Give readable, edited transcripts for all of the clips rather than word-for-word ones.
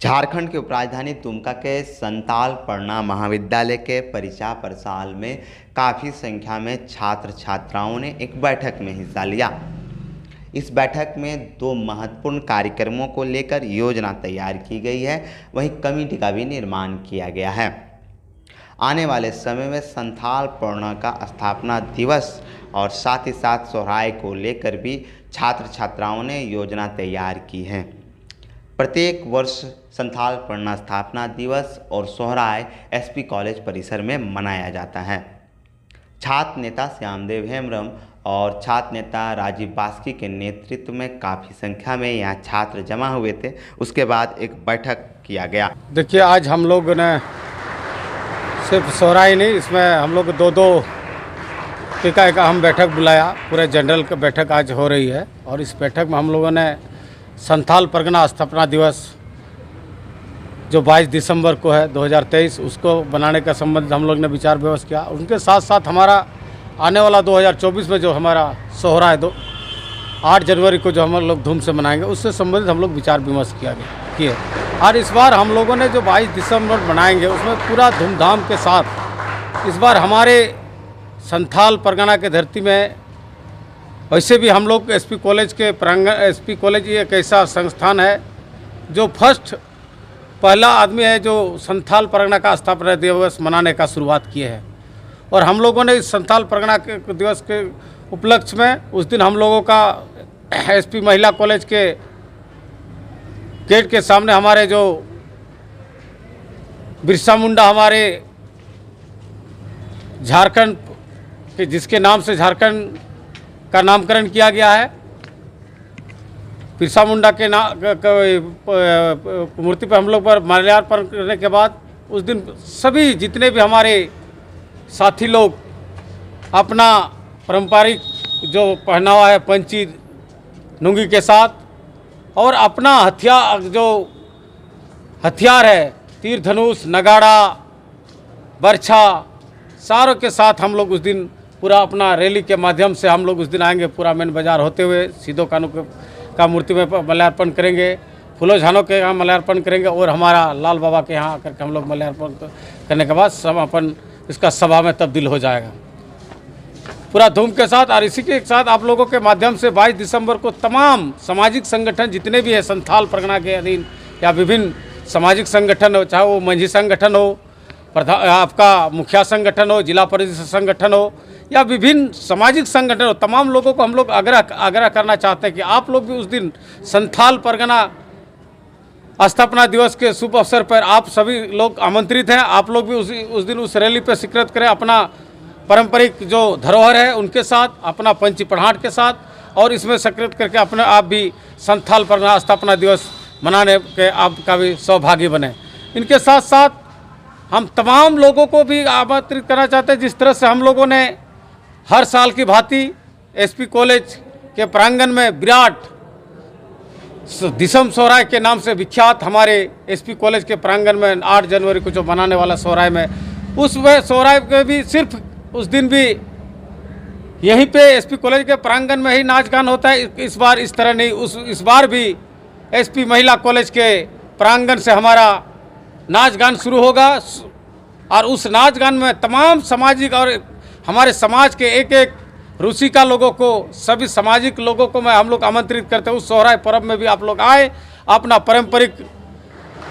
झारखंड की उपराजधानी दुमका के संताल पढ़ना महाविद्यालय के परीक्षा प्रसाल में काफ़ी संख्या में छात्र छात्राओं ने एक बैठक में हिस्सा लिया। इस बैठक में दो महत्वपूर्ण कार्यक्रमों को लेकर योजना तैयार की गई है, वहीं कमेटी का भी निर्माण किया गया है। आने वाले समय में संथाल पढ़ना का स्थापना दिवस और साथ ही साथ सोहराय को लेकर भी छात्र छात्राओं ने योजना तैयार की है। प्रत्येक वर्ष संथाल पढ़ना स्थापना दिवस और सोहराय एसपी कॉलेज परिसर में मनाया जाता है। छात्र नेता श्यामदेव हेम्ब्रम और छात्र नेता राजीव बास्की के नेतृत्व में काफ़ी संख्या में यहाँ छात्र जमा हुए थे। उसके बाद एक बैठक किया गया। देखिए, आज हम लोग ने सिर्फ सोहराय नहीं, इसमें हम लोग दो का एक अहम बैठक बुलाया। पूरे जनरल का बैठक आज हो रही है और इस बैठक में हम लोगों ने संथाल परगना स्थापना दिवस जो 22 दिसंबर को है 2023 उसको बनाने का संबंध हम लोग ने विचार विमर्श किया। उनके साथ साथ हमारा आने वाला 2024 में जो हमारा सोहराय 8 जनवरी को जो हम लोग धूम से मनाएंगे उससे संबंधित हम लोग विचार विमर्श किए। और इस बार हम लोगों ने जो 22 दिसंबर मनाएंगे उसमें पूरा धूमधाम के साथ इस बार हमारे संथाल परगना के धरती में, वैसे भी हम लोग एसपी कॉलेज के प्रांगण, एसपी कॉलेज एक ऐसा संस्थान है जो पहला आदमी है जो संथाल परगना का स्थापना दिवस मनाने का शुरुआत किए हैं। और हम लोगों ने इस संथाल परगना के दिवस के उपलक्ष्य में उस दिन हम लोगों का एसपी महिला कॉलेज के गेट के सामने हमारे जो बिरसा मुंडा हमारे झारखंड के, जिसके नाम से झारखंड का नामकरण किया गया है, बिरसा मुंडा के मूर्ति पर हम लोग पर माल्यार्पण करने के बाद उस दिन सभी जितने भी हमारे साथी लोग अपना पारंपरिक जो पहनावा है पंची लुंगी के साथ और अपना हथियार है तीर धनुष नगाड़ा बर्छा सारों के साथ हम लोग उस दिन पूरा अपना रैली के माध्यम से हम लोग उस दिन आएंगे। पूरा मेन बाजार होते हुए सीधो कानू का मूर्ति में माल्यार्पण करेंगे, फूलो झानों के यहाँ माल्यार्पण करेंगे और हमारा लाल बाबा के यहाँ आकर के हम लोग माल्यार्पण करने के बाद समापन इसका सभा में तब्दील हो जाएगा पूरा धूम के साथ। और इसी के साथ आप लोगों के माध्यम से 22 दिसंबर को तमाम सामाजिक संगठन जितने भी है संथाल परगना के अधीन या विभिन्न सामाजिक संगठन हो, चाहे वो मंझी संगठन हो, आपका मुखिया संगठन हो, जिला परिषद संगठन हो या विभिन्न सामाजिक संगठन हो, तमाम लोगों को हम लोग आग्रह करना चाहते हैं कि आप लोग भी उस दिन संथाल परगना स्थापना दिवस के शुभ अवसर पर आप सभी लोग आमंत्रित हैं। आप लोग भी उस दिन उस रैली पर शिरकत करें, अपना पारंपरिक जो धरोहर है उनके साथ, अपना पंची पढ़ाट के साथ और इसमें शिरकत करके अपने आप भी संथाल परगना स्थापना दिवस मनाने के आपका भी सौभागी बने। इनके साथ साथ हम तमाम लोगों को भी आमंत्रित करना चाहते हैं, जिस तरह से हम लोगों ने हर साल की भांति एसपी कॉलेज के प्रांगण में विराट दिसम सोहराय के नाम से विख्यात हमारे एसपी कॉलेज के प्रांगण में 8 जनवरी को जो मनाने वाला सोहराय में, उस सोहराय के भी सिर्फ उस दिन भी यहीं पे एसपी कॉलेज के प्रांगण में ही नाच गान होता है। इस बार इस तरह नहीं, इस बार भी एसपी महिला कॉलेज के प्रांगण से हमारा नाच गान शुरू होगा और उस नाच गान में तमाम सामाजिक और हमारे समाज के एक रुचिका लोगों को, सभी सामाजिक लोगों को मैं हम लोग आमंत्रित करते हैं। उस सोहराय पर्व में भी आप लोग आए, अपना पारंपरिक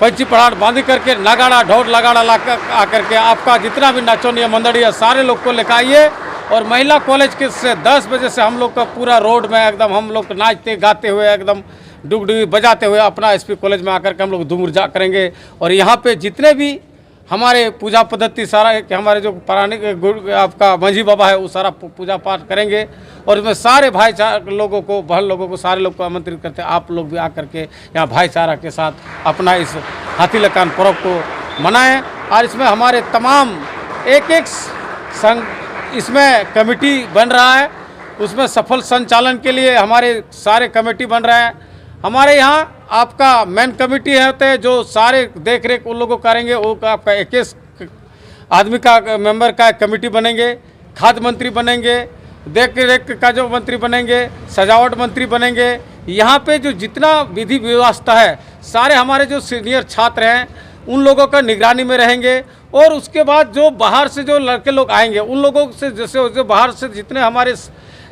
पंची पढ़ाट बांध करके नगाड़ा ढोल लगाड़ा ला आकर के आपका जितना भी नाचोनिया मंडली है सारे लोग को लेकर आइए। और महिला कॉलेज के से 10 बजे से हम लोग का पूरा रोड में एकदम हम लोग नाचते गाते हुए एकदम डुगडुगी बजाते हुए अपना एसपी कॉलेज में आकर के हम लोग धूम उर्जा करेंगे। और यहाँ पे जितने भी हमारे पूजा पद्धति सारा कि हमारे जो पौराणिक आपका मंझी बाबा है वो सारा पूजा पाठ करेंगे और इसमें सारे भाईचारा लोगों को, बहन लोगों को, सारे लोग को आमंत्रित करते हैं। आप लोग भी आकर के यहाँ भाईचारा के साथ अपना इस हाथी लकान पर्व को मनाएं। और इसमें हमारे तमाम एक संघ इसमें कमेटी बन रहा है, उसमें सफल संचालन के लिए हमारे सारे कमेटी बन रहे हैं। हमारे यहाँ आपका मेन कमेटी होते हैं जो सारे देख रेख उन लोगों को करेंगे, वो आपका 21 आदमी का मेंबर का कमेटी बनेंगे, खाद्य मंत्री बनेंगे, देख रेख का जो मंत्री बनेंगे, सजावट मंत्री बनेंगे, यहाँ पे जो जितना विधि व्यवस्था है सारे हमारे जो सीनियर छात्र हैं उन लोगों का निगरानी में रहेंगे। और उसके बाद जो बाहर से जो लड़के लोग आएंगे उन लोगों से जैसे जो बाहर से जितने हमारे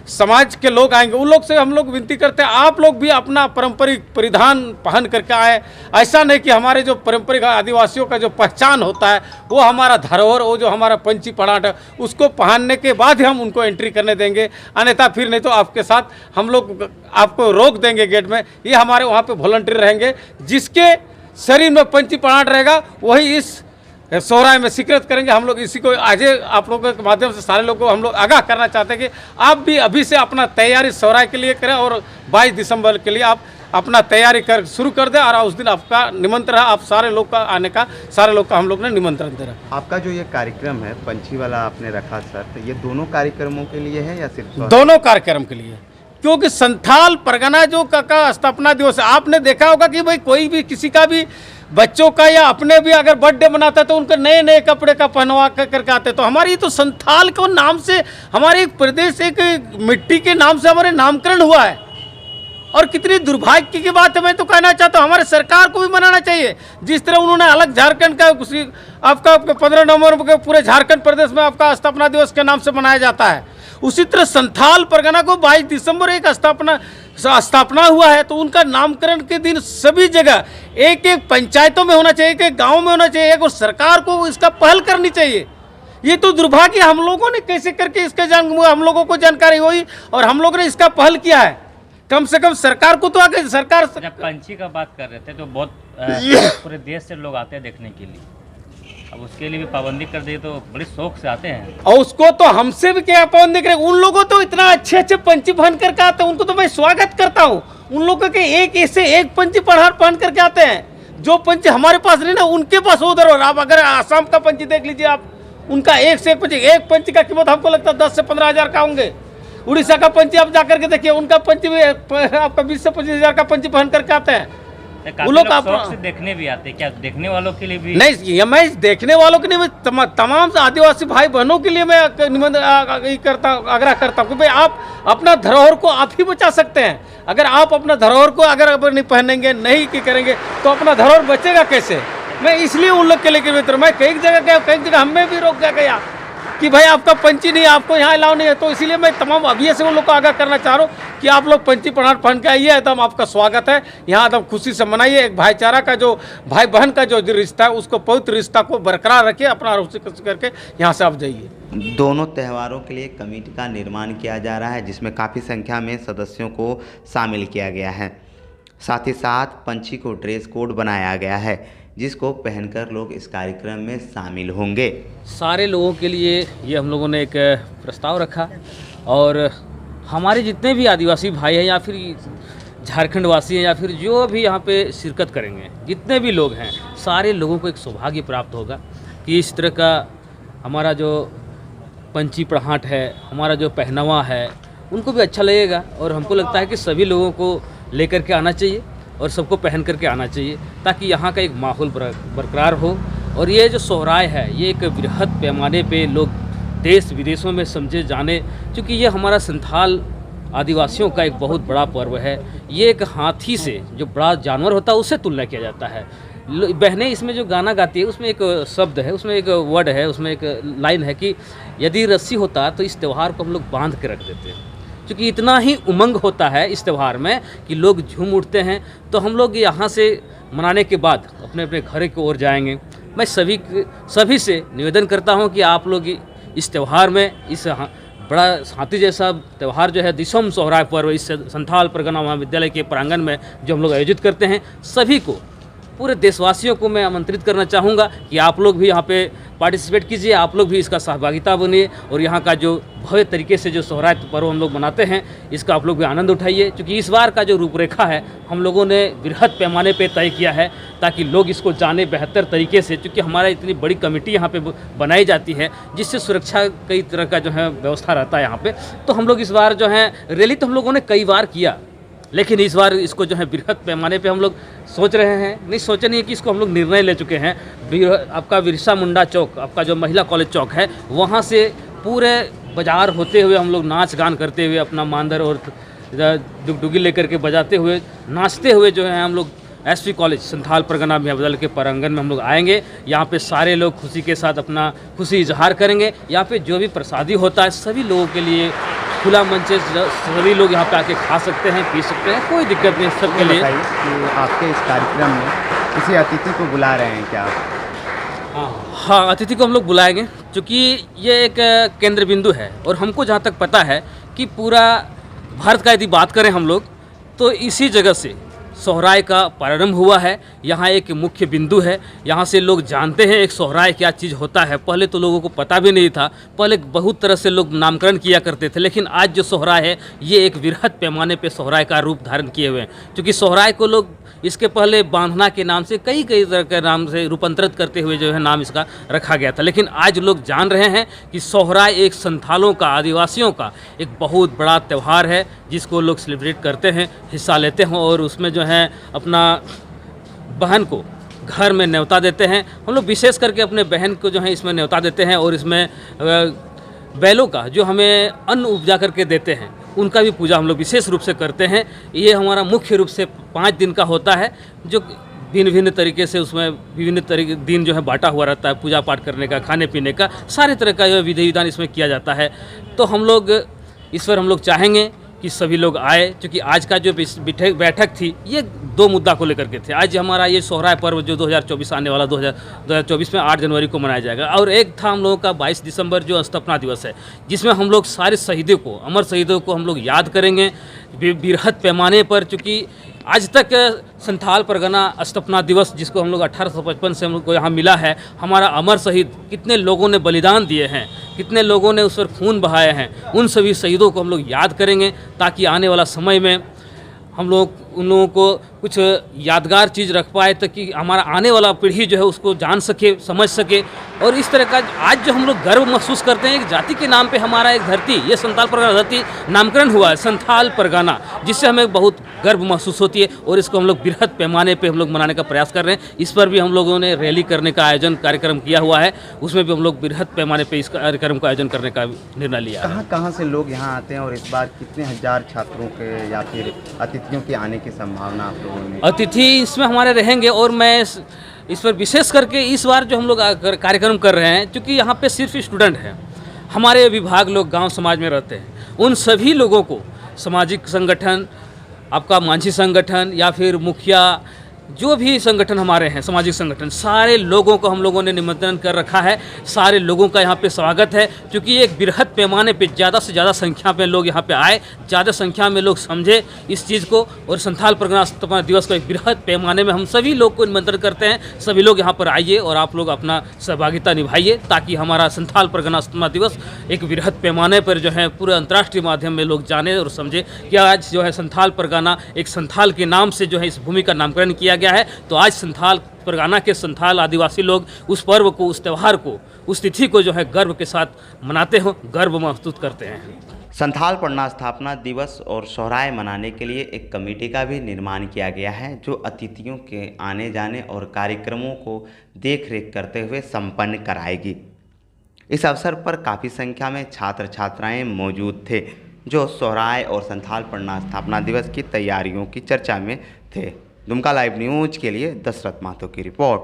समाज के लोग आएंगे उन लोग से हम लोग विनती करते हैं आप लोग भी अपना पारंपरिक परिधान पहन करके आए। ऐसा नहीं कि हमारे जो पारंपरिक आदिवासियों का जो पहचान होता है वो हमारा धरोहर वो जो हमारा पंची पड़ाट है उसको पहनने के बाद ही हम उनको एंट्री करने देंगे, अन्यथा फिर नहीं तो आपके साथ हम लोग आपको रोक देंगे गेट में। ये हमारे वहाँ पे वॉलंटियर रहेंगे, जिसके शरीर में पंची पड़ाट रहेगा वही इस सोहराय में स्वीकृत करेंगे। हम लोग इसी को आज आप लोगों के माध्यम से सारे लोगों को हम लोग आगाह करना चाहते हैं कि आप भी अभी से अपना तैयारी सोहराय के लिए करें और 22 दिसंबर के लिए आप अपना तैयारी कर शुरू कर दें। और उस दिन आपका निमंत्रण है, आप सारे लोग का आने का, सारे लोग का हम लोग ने निमंत्रण दे रहा है। आपका जो ये कार्यक्रम है पंछी वाला आपने रखा सर, तो ये दोनों कार्यक्रमों के लिए है या सिर्फ? दोनों कार्यक्रम के लिए, क्योंकि संथाल परगना जो का स्थापना दिवस है, आपने देखा होगा कि भाई कोई भी किसी का भी बच्चों का या अपने भी अगर बर्थडे मनाता है तो उनके नए नए कपड़े का पहनवा करके आते। तो हमारी तो संथाल के नाम से हमारे एक प्रदेश एक मिट्टी के नाम से हमारे नामकरण हुआ है। और कितनी दुर्भाग्य की बात है, मैं तो कहना चाहता हूँ हमारे सरकार को भी मनाना चाहिए। जिस तरह उन्होंने अलग झारखंड का आपका 15 नवंबर के पूरे झारखंड प्रदेश में आपका स्थापना दिवस के नाम से मनाया जाता है, उसी तरह संथाल परगना को 22 दिसंबर एक स्थापना हुआ है। तो उनका नामकरण के दिन सभी जगह एक एक पंचायतों में होना चाहिए, एक एक गाँव में होना चाहिए, और सरकार को इसका पहल करनी चाहिए। ये तो दुर्भाग्य हम लोगों ने कैसे करके इसके हम लोगों को जानकारी हुई और हम लोगों ने इसका पहल किया है। कम से कम सरकार को तो आगे सरकार जब पंछी का बात कर रहे थे तो बहुत पूरे देश से लोग आते हैं देखने के लिए, अब उसके लिए भी पाबंदी कर दी तो बड़े शौक से आते हैं। और उसको तो हमसे भी क्या पाबंदी करें, उन लोगों तो इतना अच्छे अच्छे पंछी पहन करके आते हैं, उनको तो मैं स्वागत करता हूँ। उन लोगों के एक ऐसे एक पंछी पहन करके आते हैं जो पंछी हमारे पास नहीं ना उनके पास उधर। और आप अगर आसाम का पंछी देख लीजिए, आप उनका एक से एक पंछी का कीमत हमको लगता है 10 से 15 हज़ार का होंगे। उड़ीसा का पंछी आप जाकर के देखिए, उनका पंछी भी आपका 20 से 25 हज़ार का पंछी पहन करके आते हैं। वो लोग शौक से देखने भी आते हैं क्या? देखने वालों के लिए भी नहीं, मैं देखने वालों के लिए तमाम आदिवासी भाई बहनों के लिए मैं आग्रह करता हूँ कि भाई आप अपना धरोहर को आप ही बचा सकते हैं। अगर आप अपना धरोहर को अगर नहीं पहनेंगे, नहीं की करेंगे तो अपना धरोहर बचेगा कैसे? मैं इसलिए उन लोग के लिए मैं कई जगह गया, कई जगह हमें भी रोक गया कि भाई आपका पंछी नहीं, आपको यहाँ अलाउ नहीं है। तो इसीलिए मैं तमाम अभी से उन लोग को आगाह करना चाह रहा हूँ कि आप लोग पंछी पहन के आइए, एकदम आपका स्वागत है यहाँ, एकदम खुशी से मनाइए। एक भाईचारा का जो भाई बहन का जो रिश्ता है उसको पवित्र रिश्ता को बरकरार रखिए, अपना रुचि करके यहाँ से आप जाइए। दोनों त्योहारों के लिए कमेटी का निर्माण किया जा रहा है, जिसमें काफ़ी संख्या में सदस्यों को शामिल किया गया है। साथ ही साथ पंछी को ड्रेस कोड बनाया गया है, जिसको पहनकर लोग इस कार्यक्रम में शामिल होंगे। सारे लोगों के लिए ये हम लोगों ने एक प्रस्ताव रखा और हमारे जितने भी आदिवासी भाई हैं या फिर झारखंड वासी हैं या फिर जो भी यहाँ पे शिरकत करेंगे, जितने भी लोग हैं, सारे लोगों को एक सौभाग्य प्राप्त होगा कि इस तरह का हमारा जो पंछी पड़ाहट है, हमारा जो पहनावा है, उनको भी अच्छा लगेगा। और हमको लगता है कि सभी लोगों को लेकर के आना चाहिए और सबको पहन करके आना चाहिए, ताकि यहाँ का एक माहौल बरकरार हो। और ये जो सोहराय है ये एक बृहद पैमाने पे लोग देश विदेशों में समझे जाने, क्योंकि ये हमारा संथाल आदिवासियों का एक बहुत बड़ा पर्व है। ये एक हाथी से जो बड़ा जानवर होता है उससे तुलना किया जाता है। बहनें इसमें जो गाना गाती है उसमें एक शब्द है, उसमें एक वर्ड है, उसमें एक लाइन है कि यदि रस्सी होता तो इस त्यौहार को हम लोग बांध के रख देते हैं, क्योंकि इतना ही उमंग होता है इस त्यौहार में कि लोग झूम उठते हैं। तो हम लोग यहाँ से मनाने के बाद अपने अपने घर की ओर जाएंगे। मैं सभी से निवेदन करता हूँ कि आप लोग इस त्यौहार में, इस बड़ा हाथी जैसा त्यौहार जो है दिसोम सोहराय पर्व, इस संथाल परगना महाविद्यालय के प्रांगण में जो हम लोग आयोजित करते हैं, सभी को, पूरे देशवासियों को मैं आमंत्रित करना चाहूँगा कि आप लोग भी यहाँ पे पार्टिसिपेट कीजिए, आप लोग भी इसका सहभागिता बनिए और यहाँ का जो भव्य तरीके से जो सोहराय पर्व हम लोग मनाते हैं इसका आप लोग भी आनंद उठाइए। क्योंकि इस बार का जो रूपरेखा है हम लोगों ने बृहद पैमाने पे तय किया है ताकि लोग इसको जाने बेहतर तरीके से, क्योंकि हमारा इतनी बड़ी कमेटी यहाँ पे बनाई जाती है जिससे सुरक्षा कई तरह का जो है व्यवस्था रहता है यहाँ पर। तो हम लोग इस बार जो है रैली तो हम लोगों ने कई बार किया, लेकिन इस बार इसको जो है बृहद पैमाने पे हम लोग सोच रहे हैं, नहीं सोचे नहीं है कि इसको हम लोग निर्णय ले चुके हैं। आपका बिरसा मुंडा चौक, आपका जो महिला कॉलेज चौक है, वहाँ से पूरे बाजार होते हुए हम लोग नाच गान करते हुए अपना मांदर और डुगडुगी लेकर के बजाते हुए नाचते हुए जो है हम लोग एसपी कॉलेज संथाल परगना महाविद्यालय के प्रांगण में हम लोग आएंगे। यहाँ पे सारे लोग खुशी के साथ अपना खुशी इजहार करेंगे। यहाँ पे जो भी प्रसादी होता है सभी लोगों के लिए खुला मंच है, सभी लोग यहाँ पे आके खा सकते हैं, पी सकते हैं, कोई दिक्कत नहीं सबके लिए। कि आपके इस कार्यक्रम में किसी अतिथि को बुला रहे हैं क्या? हाँ, अतिथि को हम लोग बुलाएंगे क्योंकि ये एक केंद्र बिंदु है और हमको जहाँ तक पता है कि पूरा भारत का यदि बात करें हम लोग तो इसी जगह से सोहराय का प्रारंभ हुआ है। यहाँ एक मुख्य बिंदु है, यहाँ से लोग जानते हैं एक सोहराय क्या चीज़ होता है। पहले तो लोगों को पता भी नहीं था, पहले बहुत तरह से लोग नामकरण किया करते थे, लेकिन आज जो सोहराय है ये एक वृहद पैमाने पे सोहराय का रूप धारण किए हुए हैं। क्योंकि सोहराय को लोग इसके पहले बांधना के नाम से कई तरह के नाम से रूपांतरित करते हुए जो है नाम इसका रखा गया था, लेकिन आज लोग जान रहे हैं कि सोहराय एक संथालों का, आदिवासियों का एक बहुत बड़ा त्यौहार है जिसको लोग सेलिब्रेट करते हैं, हिस्सा लेते हैं और उसमें जो है अपना बहन को घर में न्योता देते हैं। हम लोग विशेष करके अपने बहन को जो है इसमें न्योता देते हैं और इसमें बैलों का जो हमें अन्न उपजा करके देते हैं उनका भी पूजा हम लोग विशेष रूप से करते हैं। ये हमारा मुख्य रूप से 5 दिन का होता है जो भिन्न भिन्न तरीके से उसमें विभिन्न तरीके दिन जो है बांटा हुआ रहता है, पूजा पाठ करने का, खाने पीने का, सारे तरह का जो विधि विधान इसमें किया जाता है। तो हम लोग इस पर हम लोग चाहेंगे कि सभी लोग आए, क्योंकि आज का जो बैठक थी ये 2 मुद्दा को लेकर के थे। आज हमारा ये सोहराय पर्व जो 2024 आने वाला 2024 में 8 जनवरी को मनाया जाएगा, और एक था हम लोगों का 22 दिसंबर जो स्थापना दिवस है, जिसमें हम लोग सारे शहीदों को, अमर शहीदों को हम लोग याद करेंगे बृहद पैमाने पर। चूँकि आज तक संथाल परगना स्थापना दिवस जिसको हम लोग 1855 से हम लोग को यहाँ मिला है, हमारा अमर शहीद कितने लोगों ने बलिदान दिए हैं, कितने लोगों ने उस पर खून बहाए हैं, उन सभी शहीदों को हम लोग याद करेंगे ताकि आने वाला समय में हम लोग उन लोगों को कुछ यादगार चीज़ रख पाए, ताकि हमारा आने वाला पीढ़ी जो है उसको जान सके, समझ सके। और इस तरह का आज जो हम लोग गर्व महसूस करते हैं एक जाति के नाम पे हमारा एक धरती, ये संथाल परगना धरती नामकरण हुआ है संथाल परगना, जिससे हमें बहुत गर्व महसूस होती है और इसको हम लोग बृहद पैमाने पे हम लोग मनाने का प्रयास कर रहे हैं। इस पर भी हम लोगों ने रैली करने का आयोजन कार्यक्रम किया हुआ है, उसमें भी हम लोग बृहद पैमाने पे इस कार्यक्रम का आयोजन करने का निर्णय लिया है। कहाँ से लोग यहाँ आते हैं और इस बार कितने हजार छात्रों के या फिर अतिथियों के आने की संभावना आप लोगों ने? अतिथि इसमें हमारे रहेंगे और मैं इस पर विशेष करके इस बार जो हम लोग कार्यक्रम कर रहे हैं, क्योंकि यहाँ पे सिर्फ स्टूडेंट हैं, हमारे विभाग लोग गांव समाज में रहते हैं, उन सभी लोगों को सामाजिक संगठन, आपका मांझी संगठन या फिर मुखिया, जो भी संगठन हमारे हैं सामाजिक संगठन, सारे लोगों को हम लोगों ने निमंत्रण कर रखा है। सारे लोगों का यहाँ पे स्वागत है, क्योंकि एक बृहद पैमाने पे ज़्यादा से ज़्यादा संख्या में लोग यहाँ पे आए, ज़्यादा संख्या में लोग समझे इस चीज़ को, और संथाल परगना स्थापना दिवस को एक बृहद पैमाने में हम सभी लोग को निमंत्रण करते हैं। सभी लोग यहाँ पर आइए और आप लोग अपना सहभागिता निभाइए, ताकि हमारा संथाल परगना स्थापना दिवस एक बृहद पैमाने पर जो है पूरे अंतर्राष्ट्रीय माध्यम में लोग जाने और समझे कि आज जो है संथाल परगना एक संथाल के नाम से जो है इस भूमि का नामकरण किया गया है। तो आज संथाल परगना के संथाल आदिवासी लोग उस पर्व को, उस त्यौहार को, उस तिथि को जो है गर्व के साथ मनाते हो, गर्व महसूस करते हैं। संथाल परगना स्थापना दिवस और सोहराय मनाने के लिए एक कमेटी का भी निर्माण किया गया है, जो अतिथियों के आने जाने और कार्यक्रमों को देख रेख करते हुए संपन्न कराएगी। इस अवसर पर काफ़ी संख्या में छात्र छात्राएं मौजूद थे, जो सोहराय और संथाल परगना स्थापना दिवस की तैयारियों की चर्चा में थे। दुमका लाइव न्यूज़ के लिए दशरथ महतो की रिपोर्ट।